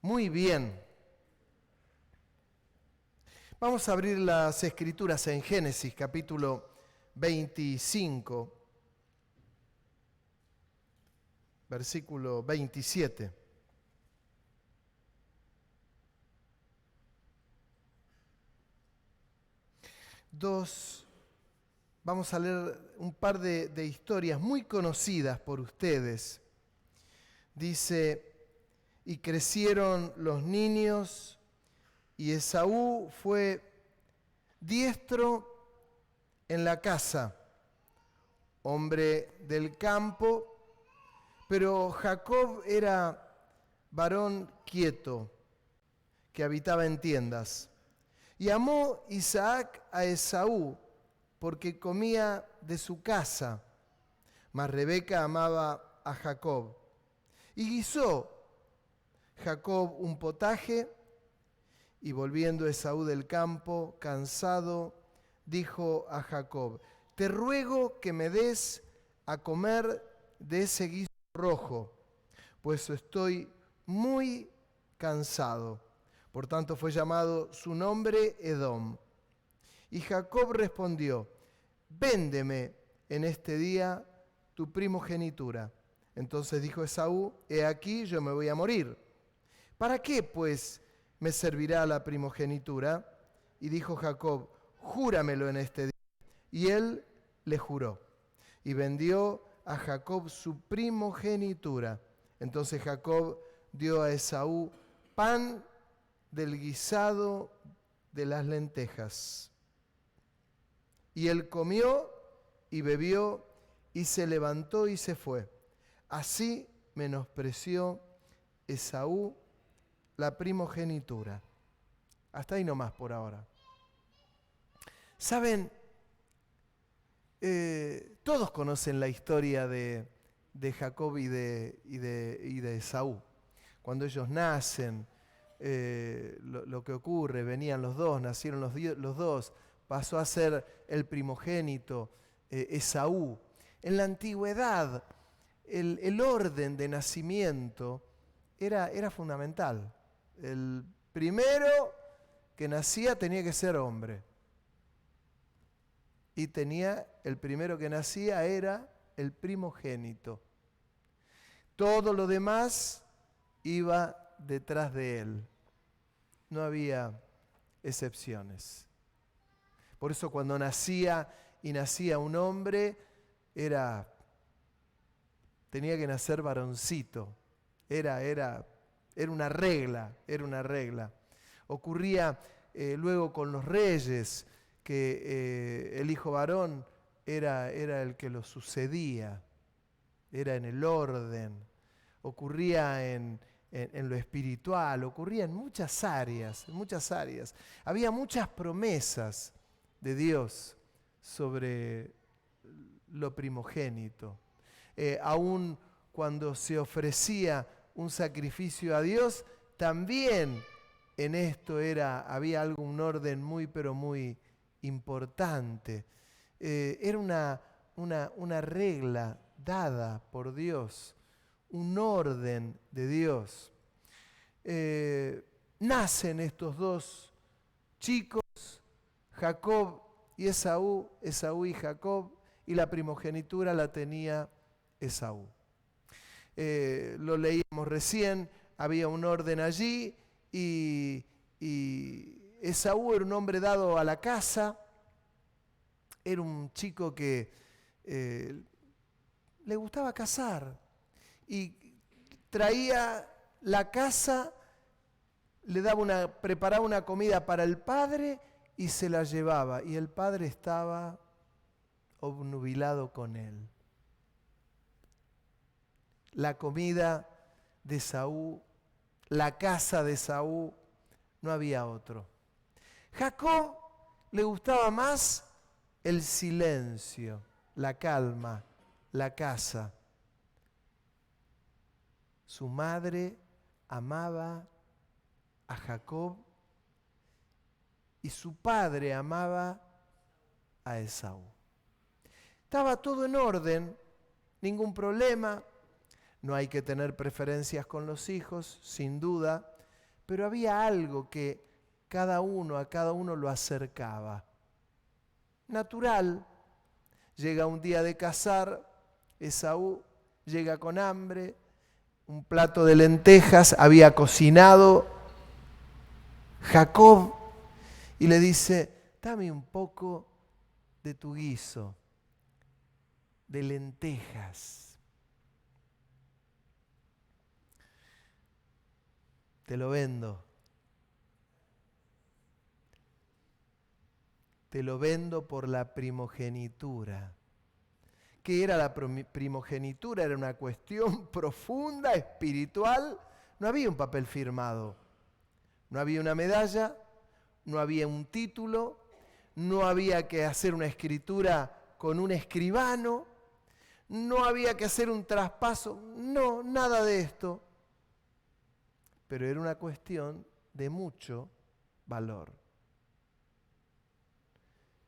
Muy bien. Vamos a abrir las Escrituras en Génesis, capítulo 25, versículo 27. Vamos a leer un par de historias muy conocidas por ustedes. Dice, y crecieron los niños, y Esaú fue diestro en la casa, hombre del campo, pero Jacob era varón quieto, que habitaba en tiendas. Y amó Isaac a Esaú, porque comía de su casa, mas Rebeca amaba a Jacob. Y guisó Jacob un potaje, y volviendo Esaú del campo, cansado, dijo a Jacob, te ruego que me des a comer de ese guiso rojo, pues estoy muy cansado. Por tanto fue llamado su nombre Edom. Y Jacob respondió, véndeme en este día tu primogenitura. Entonces dijo Esaú, he aquí yo me voy a morir. ¿Para qué, pues, me servirá la primogenitura? Y dijo Jacob, júramelo en este día. Y él le juró. Y vendió a Jacob su primogenitura. Entonces Jacob dio a Esaú pan del guisado de las lentejas. Y él comió y bebió y se levantó y se fue. Así menospreció Esaú la primogenitura. Hasta ahí nomás por ahora. Saben, todos conocen la historia de Jacob y de Esaú. Cuando ellos nacen, lo que ocurre, venían los dos, nacieron los dos, pasó a ser el primogénito Esaú. En la antigüedad, el orden de nacimiento era fundamental. El primero que nacía tenía que ser hombre. Y el primero que nacía era el primogénito. Todo lo demás iba detrás de él. No había excepciones. Por eso cuando nacía un hombre, tenía que nacer varoncito. Era una regla. Ocurría luego con los reyes, que el hijo varón era el que lo sucedía, era en el orden. Ocurría en lo espiritual, ocurría en muchas áreas. Había muchas promesas de Dios sobre lo primogénito. Aún cuando se ofrecía un sacrificio a Dios, también en esto había un orden muy, pero muy importante. Era una regla dada por Dios, un orden de Dios. Nacen estos dos chicos, Jacob y Esaú y Jacob, y la primogenitura la tenía Esaú. Lo leíamos recién, había un orden allí y Esaú era un hombre dado a la caza, era un chico que le gustaba cazar y traía la caza, preparaba una comida para el padre y se la llevaba, y el padre estaba obnubilado con él. La comida de Esaú, la casa de Esaú, no había otro. Jacob le gustaba más el silencio, la calma, la casa. Su madre amaba a Jacob y su padre amaba a Esaú. Estaba todo en orden, ningún problema. No hay que tener preferencias con los hijos, sin duda. pero había algo que a cada uno lo acercaba. Natural, llega un día de cazar, Esaú llega con hambre, un plato de lentejas había cocinado Jacob y le dice, dame un poco de tu guiso, de lentejas. Te lo vendo. Te lo vendo por la primogenitura. ¿Qué era la primogenitura? Era una cuestión profunda, espiritual. No había un papel firmado. No había una medalla, no había un título, no había que hacer una escritura con un escribano, no había que hacer un traspaso, no, nada de esto. Pero era una cuestión de mucho valor.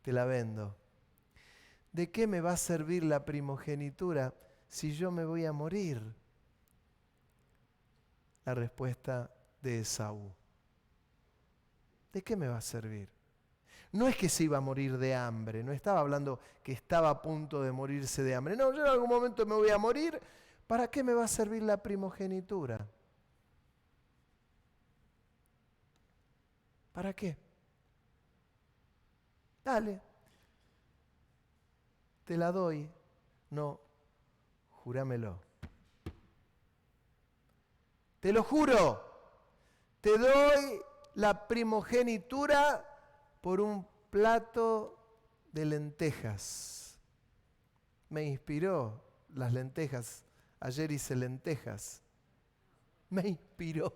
Te la vendo. ¿De qué me va a servir la primogenitura si yo me voy a morir? La respuesta de Esaú. ¿De qué me va a servir? No es que se iba a morir de hambre, no estaba hablando que estaba a punto de morirse de hambre. No, yo en algún momento me voy a morir. ¿Para qué me va a servir la primogenitura? ¿Para qué? Dale. Te la doy. No, júramelo. Te lo juro. Te doy la primogenitura por un plato de lentejas. Me inspiró las lentejas. Ayer hice lentejas. Me inspiró.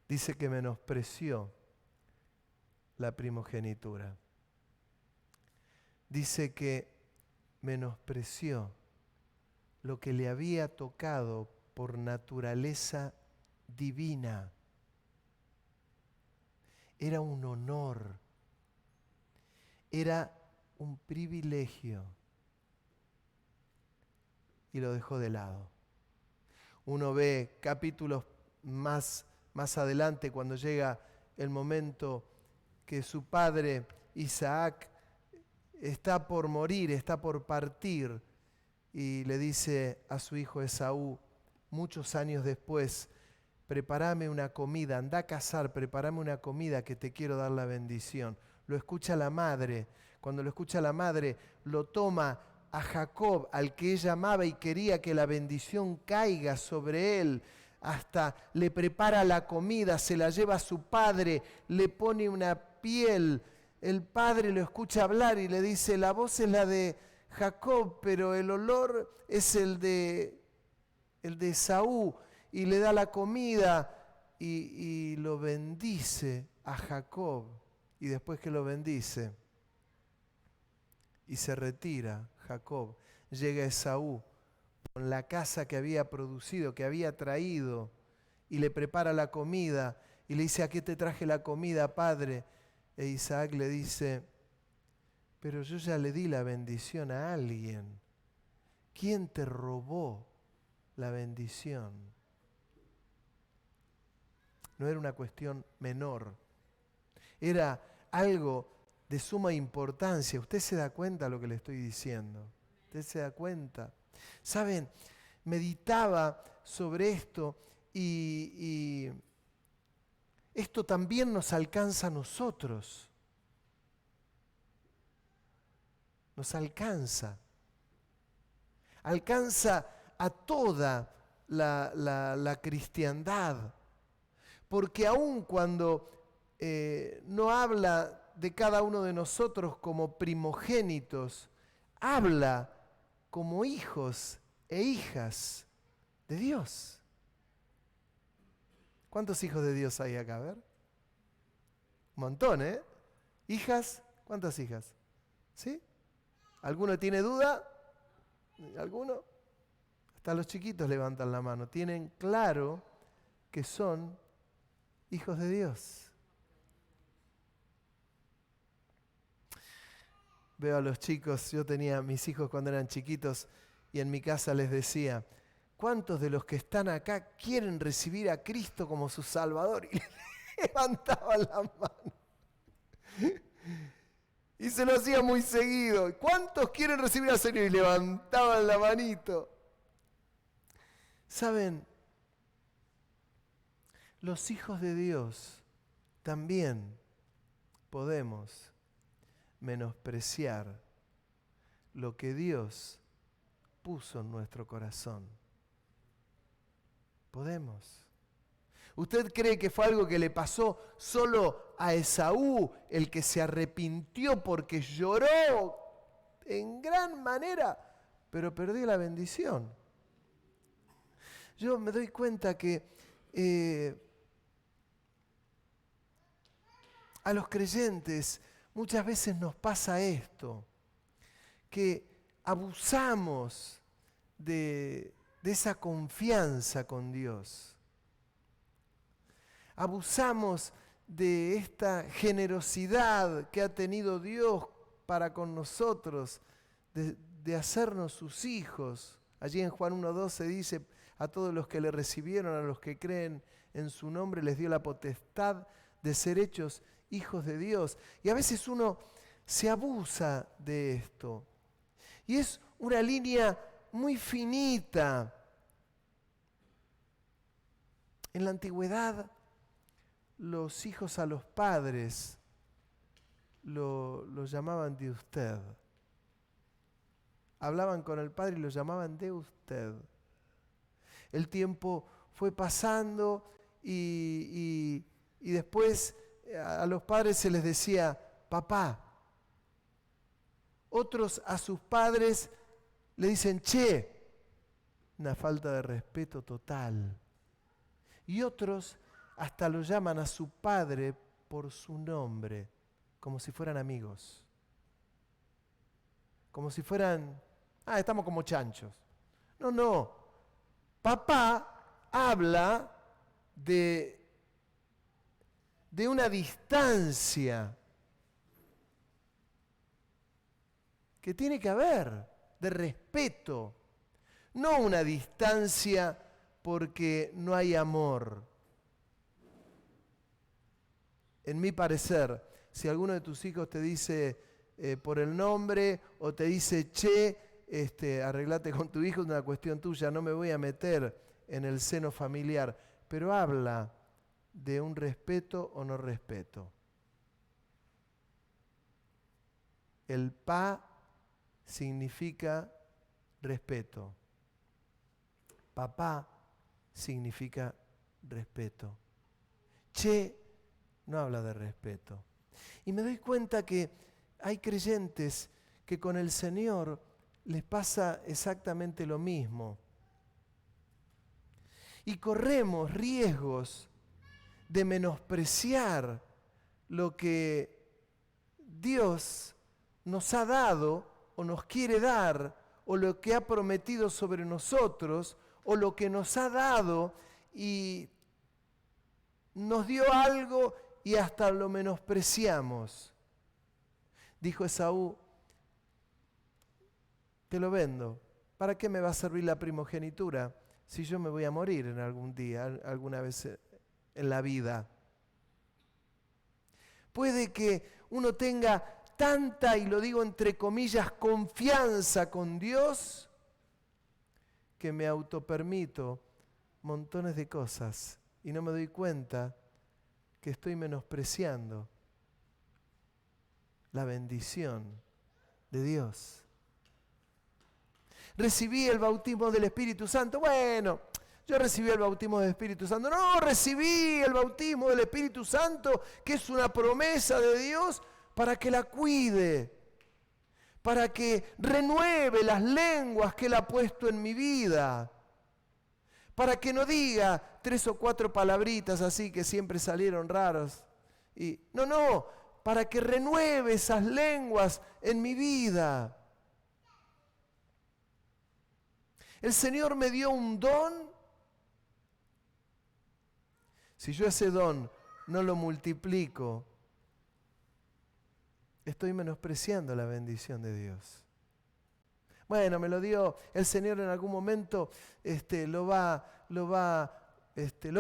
Dice que menospreció la primogenitura. Dice que menospreció lo que le había tocado por naturaleza divina. Era un honor, era un privilegio y lo dejó de lado. Uno ve capítulos más adelante cuando llega el momento que su padre Isaac está por morir, está por partir y le dice a su hijo Esaú, muchos años después, prepárame una comida, anda a cazar, prepárame una comida que te quiero dar la bendición. Lo escucha la madre. Cuando lo escucha la madre, lo toma a Jacob, al que ella amaba y quería que la bendición caiga sobre él. Hasta le prepara la comida, se la lleva a su padre, le pone una piel. El padre lo escucha hablar y le dice, la voz es la de Jacob, pero el olor es el de Esaú. Y le da la comida y lo bendice a Jacob. Y después que lo bendice y se retira Jacob, llega Esaú con la caza que había producido, que había traído, y le prepara la comida y le dice, ¿a qué te traje la comida, padre? E Isaac le dice, pero yo ya le di la bendición a alguien. ¿Quién te robó la bendición? No era una cuestión menor, era algo de suma importancia. ¿Usted se da cuenta de lo que le estoy diciendo? ¿Usted se da cuenta? ¿Saben? Meditaba sobre esto y esto también nos alcanza a nosotros. Nos alcanza. Alcanza a toda la cristiandad. Porque aun cuando no habla de cada uno de nosotros como primogénitos, habla como hijos e hijas de Dios. ¿Cuántos hijos de Dios hay acá? A ver. Un montón, ¿eh? ¿Hijas? ¿Cuántas hijas? ¿Sí? ¿Alguno tiene duda? ¿Alguno? Hasta los chiquitos levantan la mano. Tienen claro que son hijos de Dios. Veo a los chicos, yo tenía mis hijos cuando eran chiquitos, Y en mi casa les decía, ¿cuántos de los que están acá quieren recibir a Cristo como su Salvador? Y levantaban la mano. Y se lo hacía muy seguido. ¿Cuántos quieren recibir al Señor? Y levantaban la manito. ¿Saben? Los hijos de Dios también podemos menospreciar lo que Dios puso en nuestro corazón. Podemos. ¿Usted cree que fue algo que le pasó solo a Esaú, el que se arrepintió porque lloró en gran manera, pero perdió la bendición? Yo me doy cuenta que a los creyentes muchas veces nos pasa esto, que abusamos de esa confianza con Dios. Abusamos de esta generosidad que ha tenido Dios para con nosotros, de hacernos sus hijos. Allí en Juan 1:12 dice, a todos los que le recibieron, a los que creen en su nombre, les dio la potestad de ser hechos hijos de Dios. Y a veces uno se abusa de esto. Y es una línea muy finita. En la antigüedad, los hijos a los padres lo llamaban de usted. Hablaban con el padre y lo llamaban de usted. El tiempo fue pasando y después a los padres se les decía papá. Otros a sus padres le dicen che, una falta de respeto total. Y otros hasta lo llaman a su padre por su nombre, como si fueran amigos. Como si fueran, estamos como chanchos. No. Papá habla de una distancia que tiene que haber, de respeto. No una distancia porque no hay amor. En mi parecer, si alguno de tus hijos te dice por el nombre o te dice che, arreglate con tu hijo, es una cuestión tuya, no me voy a meter en el seno familiar, pero habla de un respeto o no respeto. El pa significa respeto. Papá significa respeto. Che no habla de respeto. Y me doy cuenta que hay creyentes que con el Señor les pasa exactamente lo mismo. Y corremos riesgos de menospreciar lo que Dios nos ha dado o nos quiere dar, o lo que ha prometido sobre nosotros, o lo que nos ha dado y nos dio algo y hasta lo menospreciamos. Dijo Esaú, te lo vendo. ¿Para qué me va a servir la primogenitura si yo me voy a morir en algún día, alguna vez en la vida? Puede que uno tenga tanta, y lo digo entre comillas, confianza con Dios, que me autopermito montones de cosas y no me doy cuenta que estoy menospreciando la bendición de Dios. Recibí el bautismo del Espíritu Santo. Bueno, yo recibí el bautismo del Espíritu Santo. No, recibí el bautismo del Espíritu Santo, que es una promesa de Dios para que la cuide, para que renueve las lenguas que Él ha puesto en mi vida, para que no diga 3 o 4 palabritas así que siempre salieron raros. No, para que renueve esas lenguas en mi vida. El Señor me dio un don. Si yo ese don no lo multiplico, estoy menospreciando la bendición de Dios. Bueno, me lo dio el Señor en algún momento, lo va a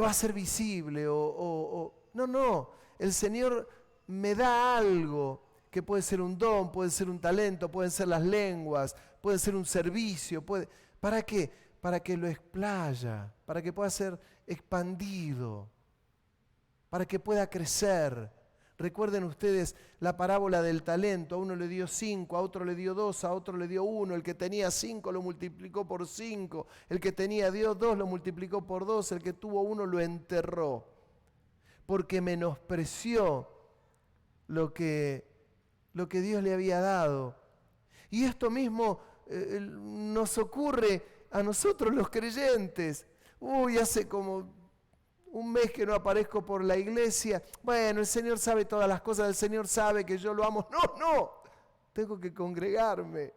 hacer visible. No, el Señor me da algo que puede ser un don, puede ser un talento, pueden ser las lenguas, puede ser un servicio. ¿Para qué? Para que lo explaya, para que pueda ser expandido, para que pueda crecer. Recuerden ustedes la parábola del talento. A uno le dio 5, a otro le dio 2, a otro le dio 1. El que tenía 5 lo multiplicó por 5. El que tenía 2 lo multiplicó por 2. El que tuvo 1 lo enterró. Porque menospreció lo que Dios le había dado. Y esto mismo nos ocurre a nosotros los creyentes. Hace como un mes que no aparezco por la iglesia. Bueno, el Señor sabe todas las cosas, el Señor sabe que yo lo amo. No, tengo que congregarme.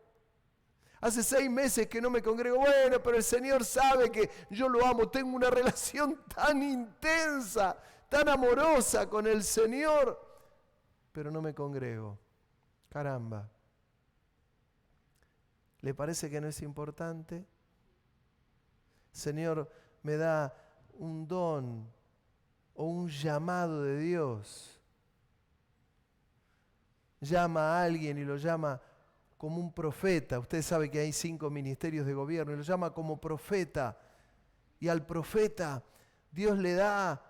Hace 6 meses que no me congrego. Bueno, pero el Señor sabe que yo lo amo. Tengo una relación tan intensa, tan amorosa con el Señor, pero no me congrego. Caramba. ¿Le parece que no es importante? Señor, me da un don o un llamado de Dios. Llama a alguien y lo llama como un profeta. Usted sabe que hay 5 ministerios de gobierno y lo llama como profeta. Y al profeta Dios le da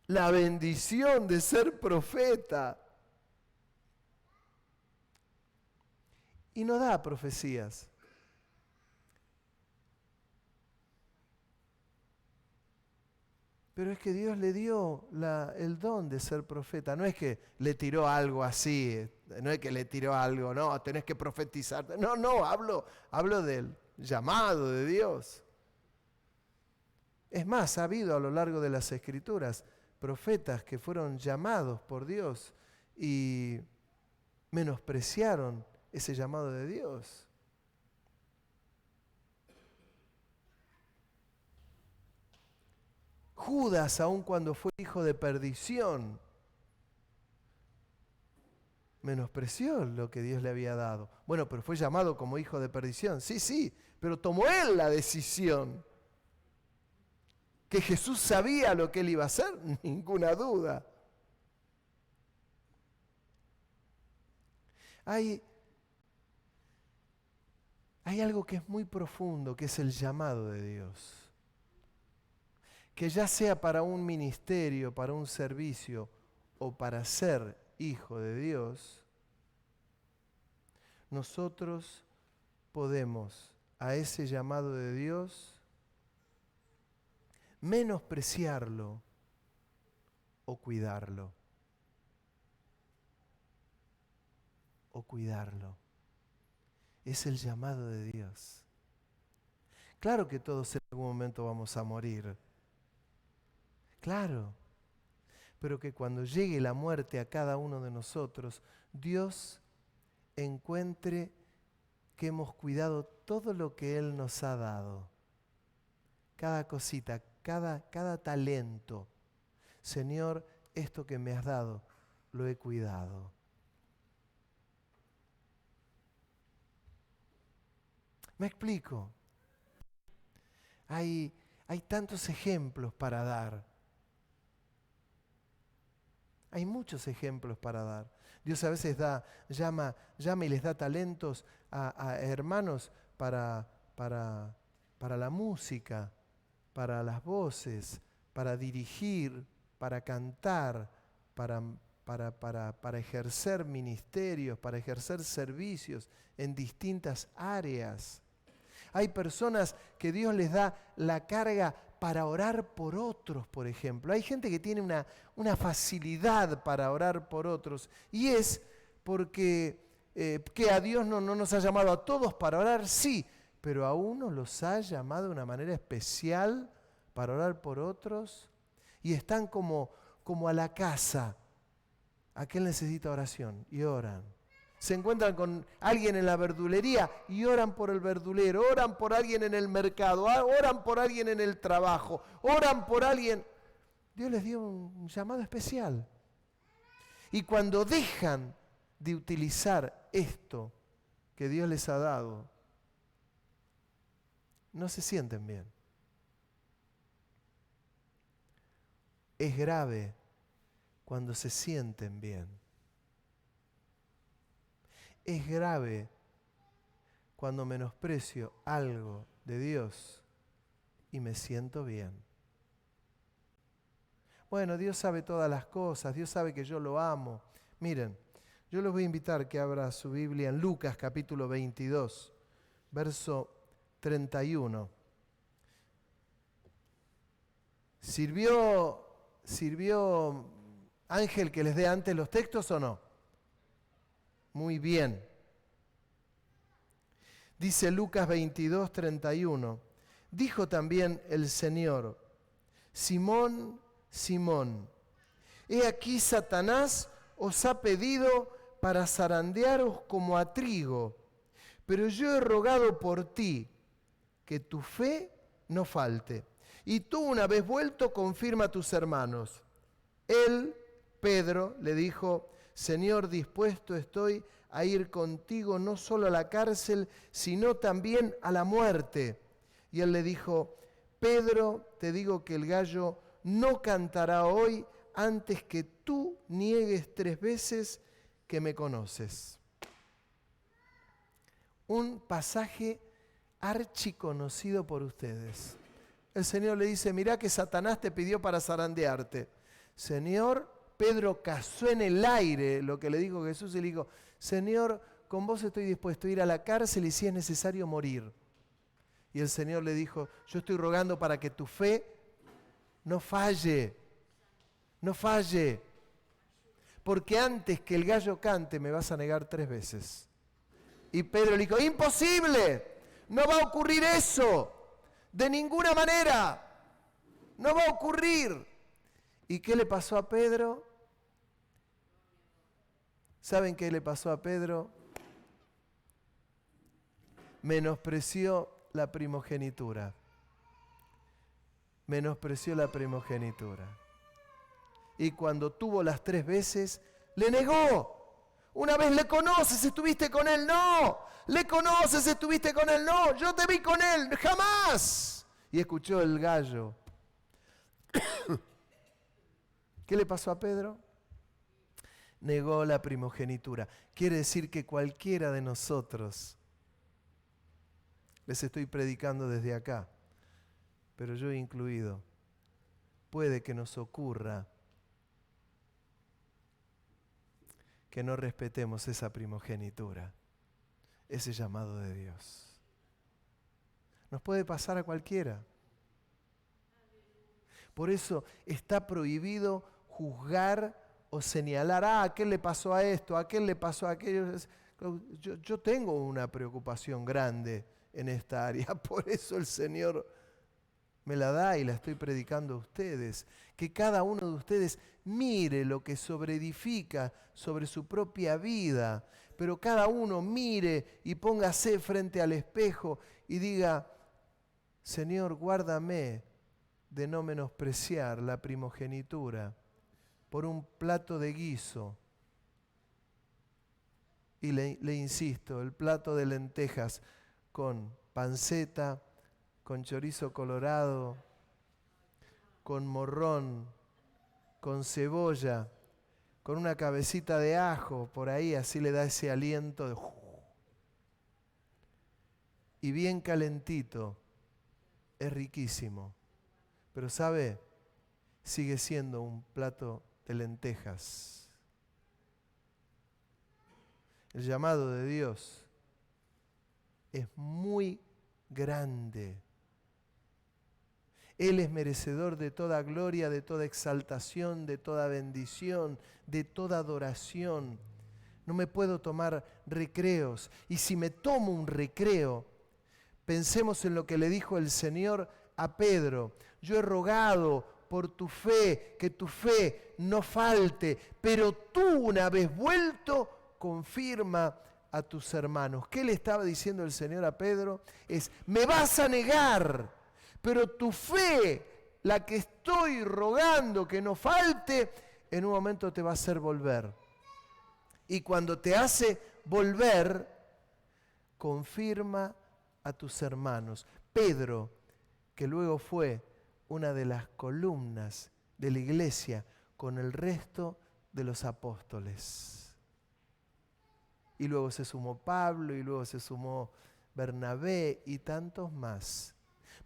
la bendición de ser profeta. Y no da profecías. Pero es que Dios le dio el don de ser profeta. No es que le tiró algo así, no es que le tiró algo, no, tenés que profetizar. No, hablo del llamado de Dios. Es más, ha habido a lo largo de las Escrituras profetas que fueron llamados por Dios y menospreciaron ese llamado de Dios. Judas, aun cuando fue hijo de perdición, menospreció lo que Dios le había dado. Bueno, pero fue llamado como hijo de perdición. Sí, pero tomó él la decisión. ¿Que Jesús sabía lo que él iba a hacer? Ninguna duda. Hay algo que es muy profundo, que es el llamado de Dios. Que ya sea para un ministerio, para un servicio o para ser hijo de Dios, nosotros podemos a ese llamado de Dios menospreciarlo o cuidarlo. Es el llamado de Dios. Claro que todos en algún momento vamos a morir. Claro. Pero que cuando llegue la muerte a cada uno de nosotros, Dios encuentre que hemos cuidado todo lo que Él nos ha dado. Cada cosita, cada talento. Señor, esto que me has dado, lo he cuidado. ¿Me explico? Hay tantos ejemplos para dar. Hay muchos ejemplos para dar. Dios a veces llama y les da talentos a hermanos para la música, para las voces, para dirigir, para cantar, para ejercer ministerios, para ejercer servicios en distintas áreas. Hay personas que Dios les da la carga para orar por otros, por ejemplo. Hay gente que tiene una facilidad para orar por otros y es porque que a Dios no nos ha llamado a todos para orar, sí, pero a unos los ha llamado de una manera especial para orar por otros y están como a la casa. Aquel necesita oración y oran. Se encuentran con alguien en la verdulería y oran por el verdulero, oran por alguien en el mercado, oran por alguien en el trabajo, oran por alguien. Dios les dio un llamado especial. Y cuando dejan de utilizar esto que Dios les ha dado, no se sienten bien. Es grave cuando se sienten bien. Es grave cuando menosprecio algo de Dios y me siento bien. Bueno, Dios sabe todas las cosas, Dios sabe que yo lo amo. Miren, yo los voy a invitar que abra su Biblia en Lucas capítulo 22, verso 31. ¿Sirvió Ángel que les dé antes los textos o no? Muy bien. Dice Lucas 22, 31. Dijo también el Señor: Simón, Simón, he aquí Satanás os ha pedido para zarandearos como a trigo, pero yo he rogado por ti que tu fe no falte. Y tú, una vez vuelto, confirma a tus hermanos. Él, Pedro, le dijo: Señor, dispuesto estoy a ir contigo no solo a la cárcel, sino también a la muerte. Y él le dijo: Pedro, te digo que el gallo no cantará hoy antes que tú niegues 3 veces que me conoces. Un pasaje archiconocido por ustedes. El Señor le dice: mirá que Satanás te pidió para zarandearte. Señor, Pedro cazó en el aire lo que le dijo Jesús y le dijo: Señor, con vos estoy dispuesto a ir a la cárcel y si es necesario morir. Y el Señor le dijo: yo estoy rogando para que tu fe no falle, no falle. Porque antes que el gallo cante me vas a negar 3 veces. Y Pedro le dijo: imposible, no va a ocurrir eso. De ninguna manera, no va a ocurrir. ¿Y qué le pasó a Pedro? ¿Saben qué le pasó a Pedro? Menospreció la primogenitura. Menospreció la primogenitura. Y cuando tuvo las 3 veces, le negó. Una vez le conoces, estuviste con él, no. Le conoces, estuviste con él, no. Yo te vi con él, jamás. Y escuchó el gallo. ¿Qué le pasó a Pedro? Negó la primogenitura. Quiere decir que cualquiera de nosotros, les estoy predicando desde acá, pero yo incluido, puede que nos ocurra que no respetemos esa primogenitura, ese llamado de Dios. Nos puede pasar a cualquiera. Por eso está prohibido juzgar o señalar: a aquel le pasó a esto, a aquel le pasó a aquello. Yo tengo una preocupación grande en esta área, por eso el Señor me la da y la estoy predicando a ustedes. Que cada uno de ustedes mire lo que sobreedifica sobre su propia vida, pero cada uno mire y póngase frente al espejo y diga: Señor, guárdame de no menospreciar la primogenitura por un plato de guiso. Y le insisto, el plato de lentejas con panceta, con chorizo colorado, con morrón, con cebolla, con una cabecita de ajo por ahí, así le da ese aliento de... Y bien calentito, es riquísimo. Pero ¿sabe? Sigue siendo un plato de lentejas. El llamado de Dios es muy grande. Él es merecedor de toda gloria, de toda exaltación, de toda bendición, de toda adoración. No me puedo tomar recreos. Y si me tomo un recreo, pensemos en lo que le dijo el Señor a Pedro: yo he rogado por tu fe, que tu fe no falte, pero tú, una vez vuelto, confirma a tus hermanos. ¿Qué le estaba diciendo el Señor a Pedro? Es: me vas a negar, pero tu fe, la que estoy rogando que no falte, en un momento te va a hacer volver. Y cuando te hace volver, confirma a tus hermanos. Pedro, que luego fue una de las columnas de la iglesia con el resto de los apóstoles. Y luego se sumó Pablo, y luego se sumó Bernabé y tantos más.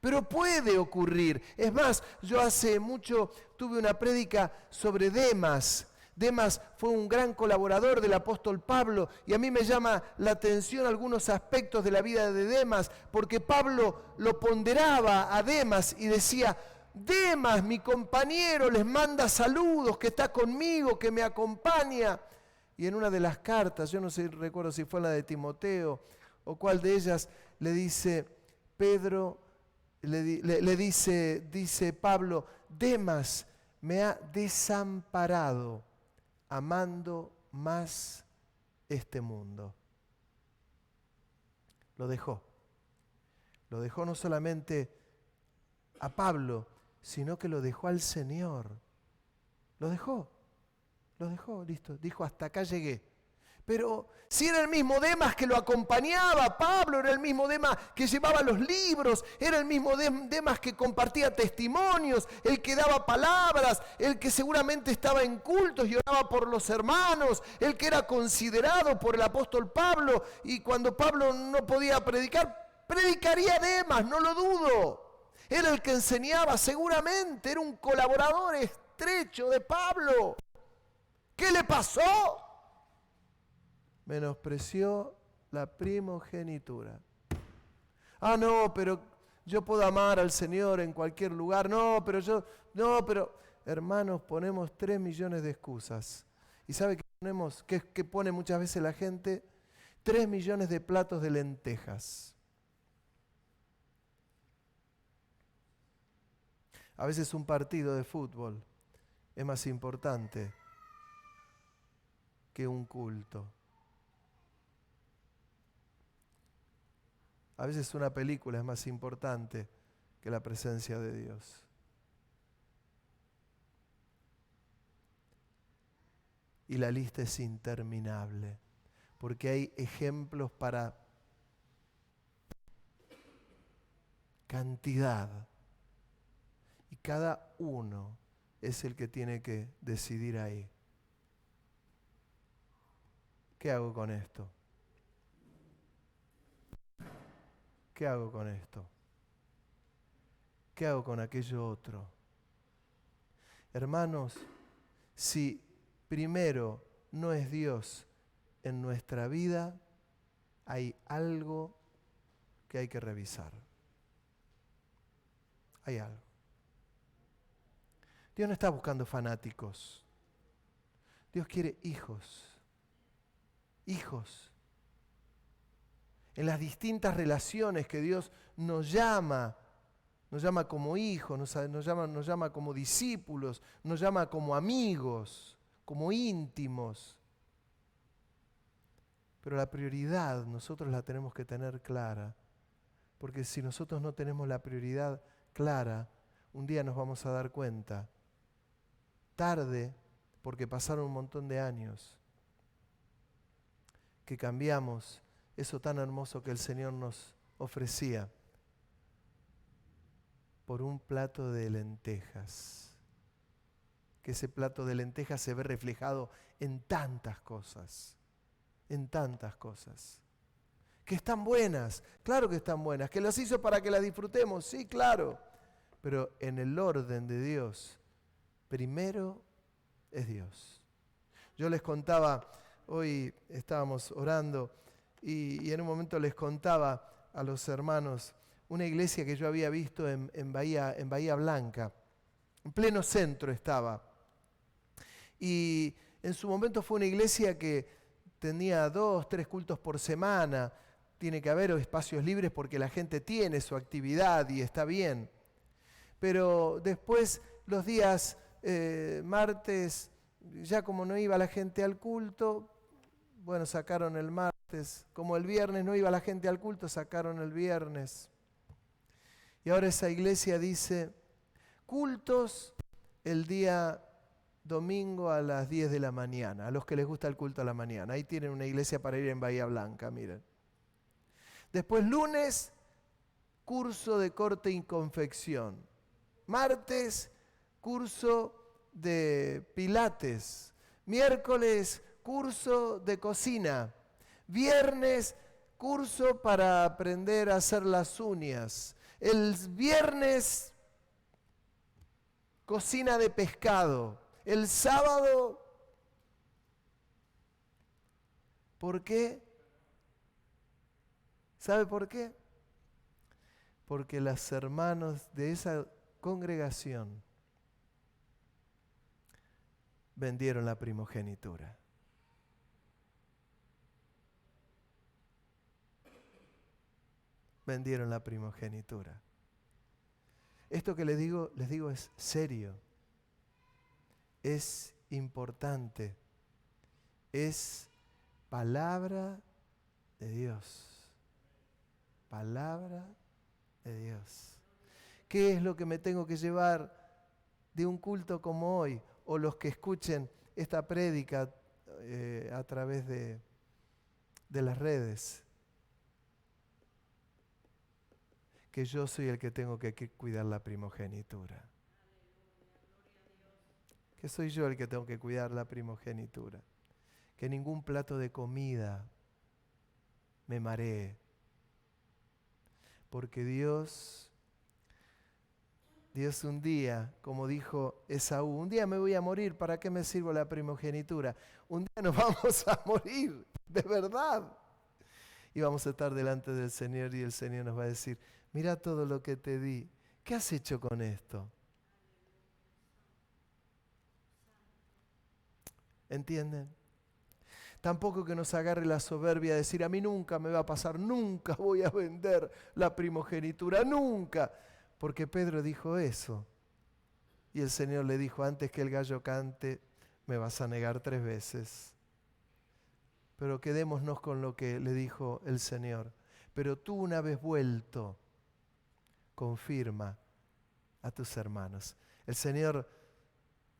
Pero puede ocurrir. Es más, yo hace mucho tuve una prédica sobre Demas. Demas fue un gran colaborador del apóstol Pablo y a mí me llama la atención algunos aspectos de la vida de Demas, porque Pablo lo ponderaba a Demas y decía: Demas, mi compañero, les manda saludos, que está conmigo, que me acompaña. Y en una de las cartas, yo no sé, recuerdo si fue la de Timoteo o cuál de ellas, le dice Pedro, dice Pablo: Demas me ha desamparado amando más este mundo. Lo dejó. Lo dejó no solamente a Pablo, sino que lo dejó al Señor. Lo dejó, listo. Dijo: hasta acá llegué. Pero si era el mismo Demas que lo acompañaba, Pablo era el mismo Demas que llevaba los libros, era el mismo Demas que compartía testimonios, el que daba palabras, el que seguramente estaba en cultos y oraba por los hermanos, el que era considerado por el apóstol Pablo, y cuando Pablo no podía predicar, predicaría Demas, no lo dudo. Era el que enseñaba seguramente, era un colaborador estrecho de Pablo. ¿Qué le pasó? Menospreció la primogenitura. Ah, no, pero yo puedo amar al Señor en cualquier lugar. No, pero, hermanos, ponemos 3 millones de excusas. ¿Y sabe qué ponemos? ¿Qué pone muchas veces la gente? 3 millones de platos de lentejas. A veces un partido de fútbol es más importante que un culto. A veces una película es más importante que la presencia de Dios. Y la lista es interminable, porque hay ejemplos para cantidad. Y cada uno es el que tiene que decidir ahí. ¿Qué hago con esto? ¿Qué hago con esto? ¿Qué hago con aquello otro? Hermanos, si primero no es Dios en nuestra vida, hay algo que hay que revisar. Hay algo. Dios no está buscando fanáticos. Dios quiere hijos. Hijos. En las distintas relaciones que Dios nos llama como hijos, nos llama como discípulos, nos llama como amigos, como íntimos. Pero la prioridad nosotros la tenemos que tener clara, porque si nosotros no tenemos la prioridad clara, un día nos vamos a dar cuenta, tarde, porque pasaron un montón de años, que cambiamos eso tan hermoso que el Señor nos ofrecía por un plato de lentejas. Que ese plato de lentejas se ve reflejado en tantas cosas. Que están buenas, claro que están buenas. Que las hizo para que las disfrutemos, sí, claro. Pero en el orden de Dios, primero es Dios. Yo les contaba, hoy estábamos orando, y en un momento les contaba a los hermanos una iglesia que yo había visto en Bahía Blanca. En pleno centro estaba. Y en su momento fue una iglesia que tenía 2, 3 cultos por semana. Tiene que haber espacios libres porque la gente tiene su actividad y está bien. Pero después, los días martes, ya como no iba la gente al culto, bueno, sacaron el martes. Como el viernes no iba la gente al culto, sacaron el viernes. Y ahora esa iglesia dice, cultos el día domingo a las 10 de la mañana, a los que les gusta el culto a la mañana. Ahí tienen una iglesia para ir en Bahía Blanca, miren. Después lunes, curso de corte y confección. Martes, curso de pilates. Miércoles, curso de cocina. Viernes, curso para aprender a hacer las uñas. El viernes, cocina de pescado. El sábado, ¿por qué? ¿Sabe por qué? Porque los hermanos de esa congregación vendieron la primogenitura. Vendieron la primogenitura. Esto que les digo es serio. Es importante. Es palabra de Dios. Palabra de Dios. ¿Qué es lo que me tengo que llevar de un culto como hoy? O los que escuchen esta prédica a través de las redes. Que yo soy el que tengo que cuidar la primogenitura. Que soy yo el que tengo que cuidar la primogenitura. Que ningún plato de comida me maree. Porque Dios un día, como dijo Esaú, un día me voy a morir, ¿para qué me sirvo la primogenitura? Un día nos vamos a morir, de verdad. Y vamos a estar delante del Señor y el Señor nos va a decir, mira todo lo que te di, ¿qué has hecho con esto? ¿Entienden? Tampoco que nos agarre la soberbia de decir, a mí nunca me va a pasar, nunca voy a vender la primogenitura, nunca. Porque Pedro dijo eso. Y el Señor le dijo, antes que el gallo cante, me vas a negar 3 veces. Pero quedémonos con lo que le dijo el Señor. Pero tú una vez vuelto, confirma a tus hermanos. El Señor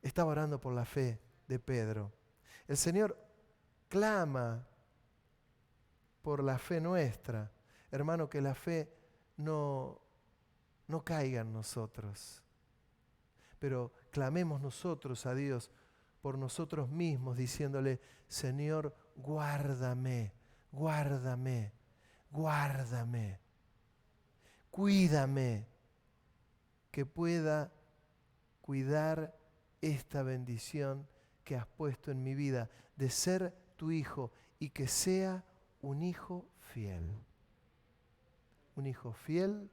estaba orando por la fe de Pedro. El Señor clama por la fe nuestra. Hermano, que la fe no caiga en nosotros. Pero clamemos nosotros a Dios por nosotros mismos, diciéndole, Señor, guárdame, guárdame, guárdame, cuídame, que pueda cuidar esta bendición que has puesto en mi vida, de ser tu hijo y que sea un hijo fiel. Un hijo fiel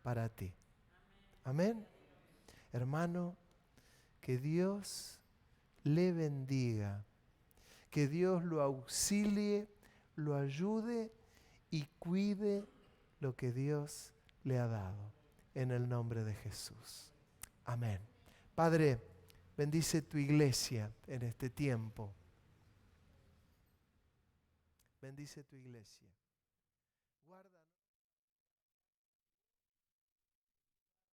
para ti. Amén. Hermano, que Dios le bendiga, que Dios lo auxilie, lo ayude y cuide lo que Dios le ha dado. En el nombre de Jesús. Amén. Padre, bendice tu iglesia en este tiempo. Bendice tu iglesia. Guarda